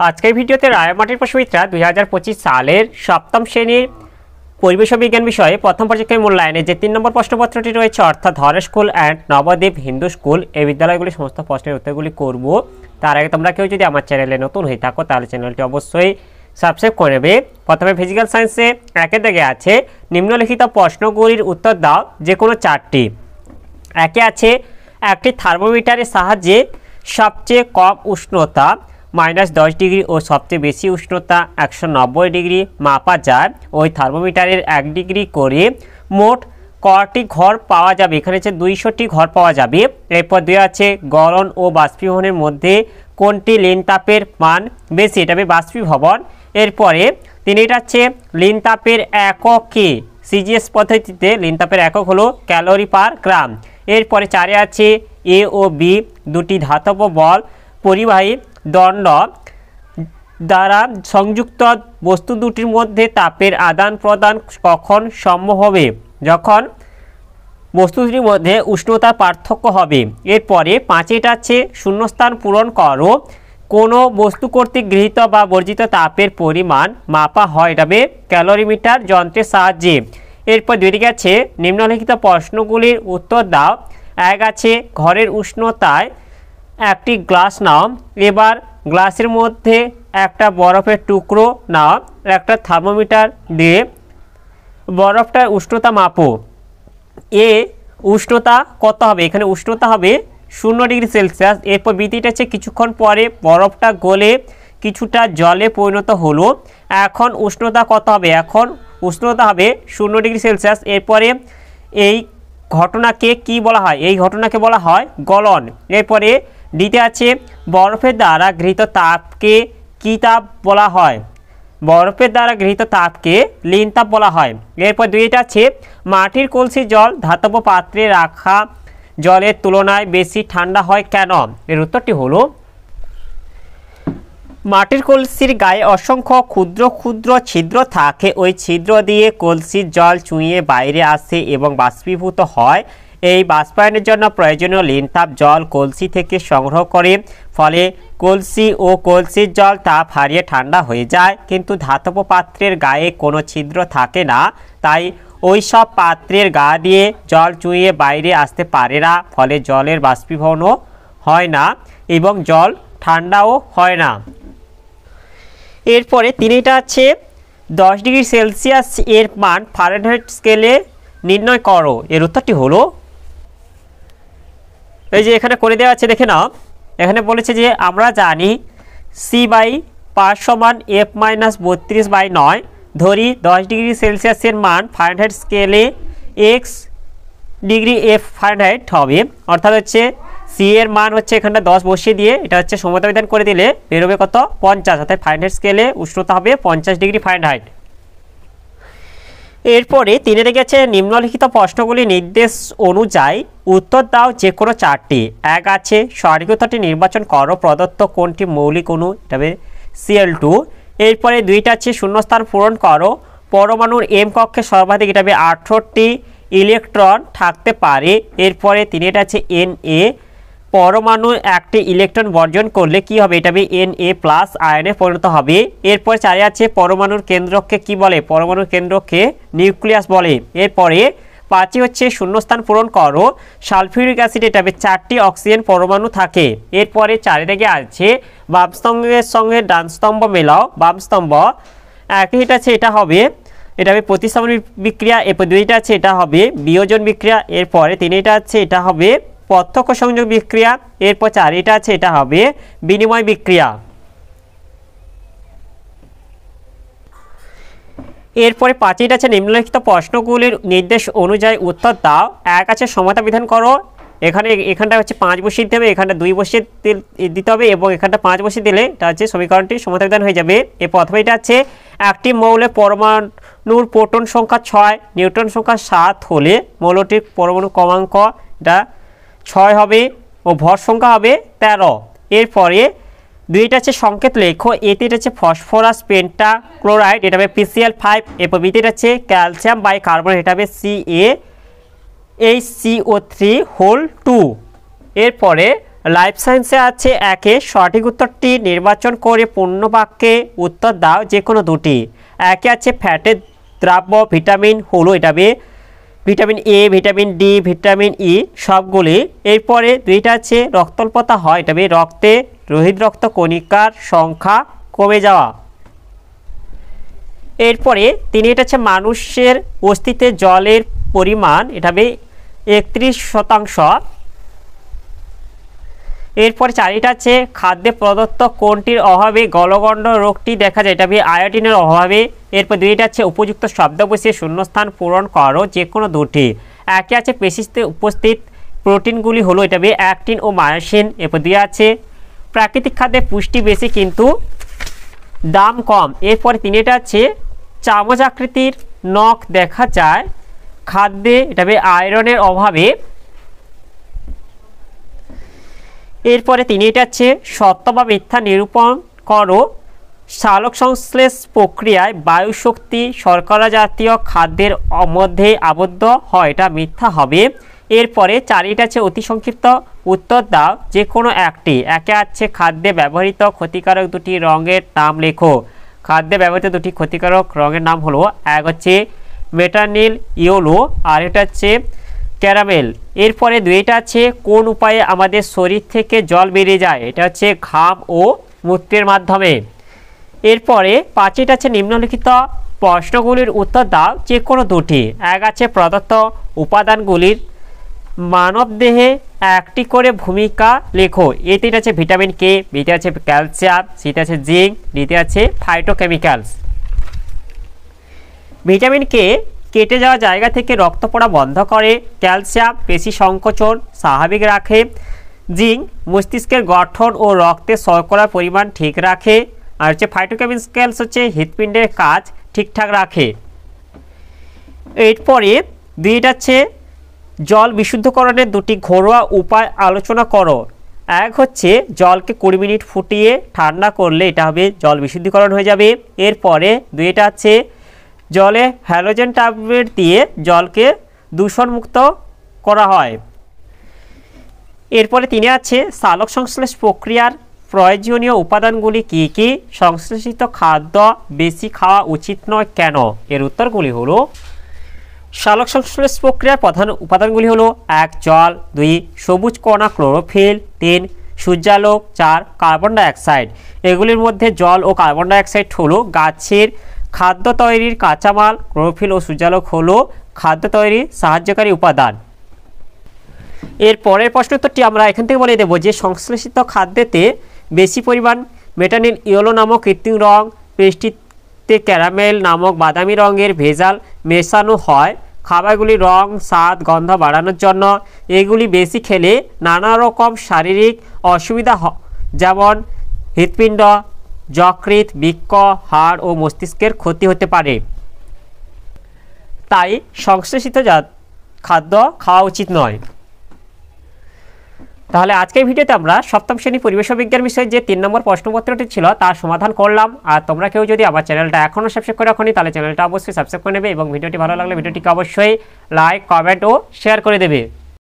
আজকের ভিডিওতে রায়মাটির প্রশ্নবিদরা 2025 সালের সপ্তম শ্রেণীর পরিবেশ বিজ্ঞান বিষয়ে প্রথম পর্যায়ের মূল্যায়নে যে 3 নম্বর প্রশ্নপত্রটি রয়েছে অর্থাৎ ধর school and Nabadwip Hindu school এই বিদ্যালয়গুলি সমস্ত প্রশ্নের উত্তরগুলি করব। তার আগে তোমরা কেউ যদি আমার চ্যানেলে নতুন হয়ে থাকো তাহলে চ্যানেলটি অবশ্যই সাবস্ক্রাইব করে নেবে। প্রথমে ফিজিক্যাল সায়েন্সে একের দিকে আছে নিম্নলিখিত প্রশ্নগুলির উত্তর দাও যে কোনো 4টি। একে আছে একটি থার্মোমিটারের সাহায্যে সবচেয়ে কম উষ্ণতা -10 ডিগ্রি ও সবচেয়ে বেশি উষ্ণতা 190 ডিগ্রি মাপা যায়। ওই থার্মোমিটারের 1 ডিগ্রি করে মোট কটি ঘর পাওয়া যাবে? এখানে হচ্ছে 200টি ঘর পাওয়া যাবে। এরপর 2 আছে গলন ও বাষ্পীভবনের মধ্যে কোনটি লিন তাপের মান বেশি? এটা হবে বাষ্পীভবন। এরপরে 3 আছে লিন তাপের একক কি? সিজিএস পদ্ধতিতে লিন তাপের একক হলো ক্যালোরি পার গ্রাম। এরপরে 4 আছে এ ও বি দুটি ধাতব বল পরিবাহী দণ্ড দ্বারা সংযুক্ত বস্তু দুটির মধ্যে তাপের আদান প্রদান কখন সম্ভব হবে? যখন বস্তু দুটির মধ্যে উষ্ণতার পার্থক্য হবে। এরপরে 5 আছে শূন্যস্থান পূরণ করো। কোনো বস্তু কর্তৃক গৃহীত বা বর্জিত তাপের পরিমাণ মাপা হয় এটা হবে ক্যালোরিমিটার যন্ত্রের সাহায্যে। এরপর 2 আছে নিম্নলিখিত প্রশ্নগুলির উত্তর দাও। 1 আছে ঘরের উষ্ণতায় একটি গ্লাস নাও। এবার গ্লাসের মধ্যে একটা বরফের টুকরো নাও, একটা থার্মোমিটার দিয়ে বরফটার উষ্ণতা মাপো। এ উষ্ণতা কত হবে? এখানে উষ্ণতা হবে 0 ডিগ্রি সেলসিয়াস। এরপর বিটিটা আছে কিছুক্ষণ পরে বরফটা গলে কিছুটা জলে পরিণত হলো, এখন উষ্ণতা কত হবে? এখন উষ্ণতা হবে 0 ডিগ্রি সেলসিয়াস। এরপরে এই ঘটনাকে কি বলা হয়? এই ঘটনাকে বলা হয় গলন। এরপরে ডিতে আছে বরফের দ্বারা গৃহীত তাপকে কি তাপ বলা হয়? বরফের দ্বারা গৃহীত তাপকে লিন তাপ বলা হয়। এরপর 2 আছে মাটির কলসির জল ধাতব পাত্রে রাখা জলের তুলনায় বেশি ঠান্ডা হয় কেন? এর উত্তরটি হলো মাটির কলসির গায়ে অসংখ্য ক্ষুদ্র ক্ষুদ্র ছিদ্র থাকে। ওই ছিদ্র দিয়ে কলসির জল চুঁইয়ে বাইরে আসে এবং বাষ্পীভূত হয়। এই বাষ্পায়নের জন্য প্রয়োজনীয় লিন তাপ জল কলসি থেকে সংগ্রহ করে, ফলে কলসি ও কলসির জল তাপ হারিয়ে ঠান্ডা হয়ে যায়। কিন্তু ধাতব পাত্রের গায়ে কোনো ছিদ্র থাকে না, তাই ওই সব পাত্রের গা দিয়ে জল চুঁইয়ে বাইরে আসতে পারে না, ফলে জলের বাষ্পীভবনও হয় না এবং জল ঠান্ডাও হয় না। এরপরে 3 আছে 10 ডিগ্রি সেলসিয়াস এর মান ফারেনহাইট স্কেলে নির্ণয় করো। এর উত্তরটি হলো এই যে এখানে করে দেওয়া আছে, দেখে নাও। এখানে বলেছে যে আমরা জানি C/5 সমান F-32/9। ধরি 10 ডিগ্রি সেলসিয়াসের মান ফারেনহাইট স্কেলে x ডিগ্রি F ফারেনহাইট হবে, অর্থাৎ হচ্ছে সি এর মান হচ্ছে এখানটা 10 বসিয়ে দিয়ে এটা হচ্ছে সমতা বিধান করে দিলে বেরোবে কত? 50, অর্থাৎ ফারেনহাইট স্কেলে উষ্ণতা হবে 50 ডিগ্রি ফারেনহাইট। এরপরে 3 গেছে নিম্নলিখিত প্রশ্নগুলি নির্দেশ অনুযায়ী উত্তর দাও যে কোনো 4টি। 1 আছে সঠিক উত্তরটি নির্বাচন করো প্রদত্ত কোনটি মৌলিক অণু? এটা হবে Cl2। এরপরে 2 আছে শূন্যস্থান পূরণ করো। পরমাণুর M কক্ষে সর্বাধিক এটা হবে 18টি ইলেকট্রন থাকতে পারে। এরপরে 3 আছে Na পরমাণুর একটি ইলেকট্রন বর্জন করলে কি হবে? এটা হবে Na+ আয়নে পরিণত হবে। এরপর 4 আছে পরমাণুর কেন্দ্রককে কি বলে? পরমাণুর কেন্দ্রককে নিউক্লিয়াস বলে। এরপরে 5 হচ্ছে শূন্যস্থান পূরণ করো। সালফিউরিক অ্যাসিড এটা হবে 4টি অক্সিজেন পরমাণু থাকে। এরপরে 4 আছে বাম স্তম্ভের সঙ্গে ডান স্তম্ভ মেলাও। বাম স্তম্ভ এটা আছে, এটা হবে প্রতিস্থাপন বিক্রিয়া। এরপর 2 আছে এটা হবে বিয়োজন বিক্রিয়া। এরপরে 3 আছে এটা হবে প্রত্যক্ষ সংযোগ বিক্রিয়া। এরপর 4 আছে এটা হবে বিনিময় বিক্রিয়া। এরপরে 5 আছে নিম্নলিখিত প্রশ্নগুলির নির্দেশ অনুযায়ী উত্তর দাও। 1 আছে সমতা বিধান করো। এখানটা হচ্ছে 5 বসিয়ে দিতে হবে, এখানটা 2 বসিয়ে দিতে হবে এবং এখানটা 5 বসিয়ে দিলে এটা হচ্ছে সমীকরণটি সমতা বিধান হয়ে যাবে। এরপর অথবা এটা আছে একটি মৌলের পরমাণুর প্রোটন সংখ্যা 6 নিউট্রন সংখ্যা 7 হলে মৌলটির পরমাণু ক্রমাঙ্ক এটা 6 হবে ও ভর সংখ্যা হবে 13। এরপরে 2 আছে সংকেত লেখো। এতে আছে ফসফরাস পেন্টাক্লোরাইড এটা হবে PCl5। এরপর বিতে আছে ক্যালসিয়াম বাইকার্বনেট এটা হবে CaHCO3 হোল 2। এরপরে লাইফ সায়েন্সে আছে একে সঠিক উত্তরটি নির্বাচন করে পূর্ণ বাক্যে উত্তর দাও যে কোনো দুটি। একে আছে ফ্যাটের দ্রাব্য ভিটামিন হলো এটা vitamin A, vitamin D, vitamin E সবগুলি। এরপরে দুইটা আছে রক্তল্পতা হয় এটা রক্তে রোহিত রক্ত কণিকার সংখ্যা কমে যাওয়া। এরপরে তিনি এটা হচ্ছে মানুষের অস্তিত্বে জলের পরিমাণ এটা 31%। এরপরে চারিটা আছে খাদ্যে প্রদত্ত কোনটির অভাবে গলগণ্ড রোগটি দেখা যায় এটা আয়োডিনের অভাবে। এরপর দুইটা আছে উপযুক্ত শব্দ বসিয়ে শূন্যস্থান পূরণ করো যে কোনো দুটি। একে আছে পেশিতে উপস্থিত প্রোটিনগুলি হলো এটা অ্যাক্টিন ও মায়োসিন। এরপর দুই আছে প্রাকৃতিক খাদ্যে পুষ্টি বেশি কিন্তু দাম কম। এরপরে তিনটা আছে চামচ আকৃতির নখ দেখা যায় খাদ্যে এটা আয়রনের অভাবে। এরপরে তিনটা আছে সত্য বা মিথ্যা নিরূপণ করো সালোক সংশ্লেষ প্রক্রিয়ায় বায়ু শক্তি শর্করা জাতীয় খাদ্যের মধ্যে আবদ্ধ হয় এটা মিথ্যা হবে। এরপরে চারিটা আছে অতি সংক্ষিপ্ত উত্তর দাও যে কোনো একটি। একে আছে খাদ্যে ব্যবহৃত ক্ষতিকারক দুটি রঙের নাম লেখো। খাদ্যে ব্যবহৃত দুটি ক্ষতিকারক রঙের নাম হলো এক হচ্ছে মেটানিল ইয়েলো আর এটা হচ্ছে ক্যারামেল। এরপরে দুইটা আছে কোন উপায়ে আমাদের শরীর থেকে জল বেরিয়ে যায় এটা হচ্ছে ঘাম ও মূত্রের মাধ্যমে। এরপরে পাঁচটা আছে নিম্নলিখিত প্রশ্নগুলির উত্তর দাও যে কোনো দুটি। এক আছে প্রদত্ত উপাদানগুলির মানবদেহে একটি করে ভূমিকা লেখো। এতে আছে ভিটামিন কে, বিতে আছে ক্যালসিয়াম, সিতে আছে জিঙ্ক, ডিতে আছে ফাইটোকেমিক্যালস। ভিটামিন কে কেটে যাওয়া জায়গা থেকে রক্ত পড়া বন্ধ করে। ক্যালসিয়াম পেশি সংকোচন স্বাভাবিক রাখে। জিঙ্ক মস্তিষ্কের গঠন ও রক্তে শর্করার পরিমাণ ঠিক রাখে। আর হচ্ছে ফাইটোকেমিক্যালস হচ্ছে হৃৎপিণ্ডের কাজ ঠিকঠাক রাখে। এরপরে দুইটা আছে জল বিশুদ্ধকরণের দুটি ঘরোয়া উপায় আলোচনা করো। এক হচ্ছে জলকে 20 মিনিট ফুটিয়ে ঠান্ডা করলে এটা হবে জল বিশুদ্ধীকরণ হয়ে যাবে। এরপরে দুইটা আছে জলে হ্যালোজেন ট্যাবলেট দিয়ে জলকে দূষণমুক্ত করা হয়। এরপরে তিনি আছে সালোক সংশ্লেষ প্রক্রিয়ার প্রয়োজনীয় উপাদানগুলি কি কি, সংশ্লেষিত খাদ্য বেশি খাওয়া উচিত নয় কেন। এর উত্তরগুলি হলো সালোক সংশ্লেষ প্রক্রিয়ার প্রধান উপাদানগুলি হলো 1 জল, 2 সবুজ কণা ক্লোরোফিল, 3 সূর্যালোক, 4 কার্বন ডাইঅক্সাইড। এগুলির মধ্যে জল ও কার্বন ডাইঅক্সাইড হলো গাছের খাদ্য তৈরির কাঁচামাল, ক্লোরোফিল ও সূর্যালোক হলো খাদ্য তৈরির সাহায্যকারী উপাদান। এর পরের প্রশ্ন উত্তরটি আমরা এখান থেকে বলে দেব যে সংশ্লেষিত খাদ্যেতে বেশি পরিমাণ মেটানিল ইয়েলো নামক কৃত্রিম রং, পেস্ট্রিতে ক্যারামেল নামক বাদামি রঙের ভেজাল মেশানো হয় খাবারগুলির রং স্বাদ গন্ধ বাড়ানোর জন্য। এগুলি বেশি খেলে নানা রকম শারীরিক অসুবিধা যেমন হৃৎপিণ্ড, যকৃৎ, বৃক্ক, হাড় ও মস্তিষ্কের ক্ষতি হতে পারে। তাই সংশ্লেষিত খাদ্য খাওয়া উচিত নয়। তাহলে আজকের ভিডিওতে আমরা সপ্তম শ্রেণী পরিবেশ বিজ্ঞান বিষয়ে যে 3 নম্বর প্রশ্নপত্রটি ছিল তার সমাধান করলাম। আর তোমরা কেউ যদি আমার চ্যানেলটা এখনও সাবস্ক্রাইব করে রাখোনি তাহলে চ্যানেলটা অবশ্যই সাবস্ক্রাইব করে নেবে এবং ভিডিওটি ভালো লাগলে ভিডিওটিকে অবশ্যই লাইক কমেন্ট ও শেয়ার করে দেবে।